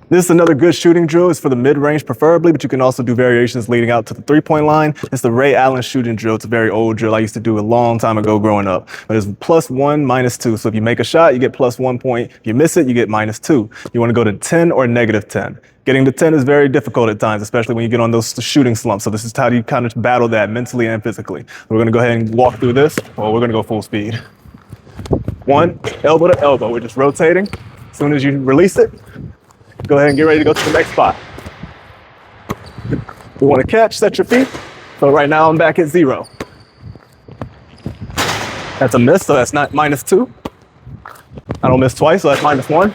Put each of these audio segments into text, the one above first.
This is another good shooting drill. It's for the mid-range preferably, but you can also do variations leading out to the three-point line. It's the Ray Allen shooting drill. It's a very old drill I used to do a long time ago growing up. But it's +1, -2. So if you make a shot, you get +1 point. If you miss it, you get -2. You want to go to 10 or -10. Getting to 10 is very difficult at times, especially when you get on those shooting slumps. So this is how you kind of battle that mentally and physically. We're going to go ahead and walk through this. Well, we're going to go full speed. 1, elbow to elbow. We're just rotating. As soon as you release it, go ahead and get ready to go to the next spot. You want to catch, set your feet. So right now I'm back at 0. That's a miss, so that's not -2. I don't miss twice, so that's -1.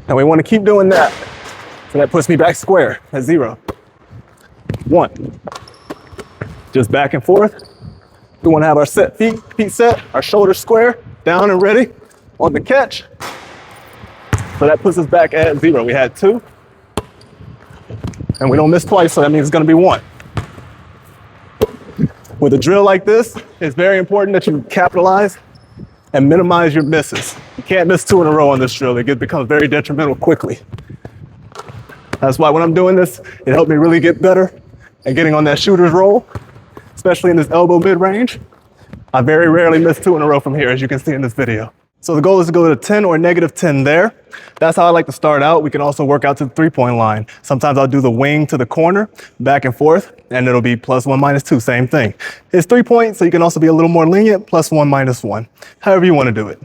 And we want to keep doing that. So that puts me back square at 0. 1. Just back and forth. We want to have our feet set, our shoulders square, down and ready on the catch. So that puts us back at 0. We had 2. And we don't miss twice, so that means it's going to be 1. With a drill like this, it's very important that you capitalize and minimize your misses. You can't miss 2 in a row on this drill. It becomes very detrimental quickly. That's why when I'm doing this, it helped me really get better at getting on that shooter's roll, especially in this elbow mid-range. I very rarely miss 2 in a row from here, as you can see in this video. So the goal is to go to 10 or -10 there. That's how I like to start out. We can also work out to the three-point line. Sometimes I'll do the wing to the corner, back and forth, and it'll be +1, -2, same thing. It's 3 points, so you can also be a little more lenient, +1, -1, however you want to do it.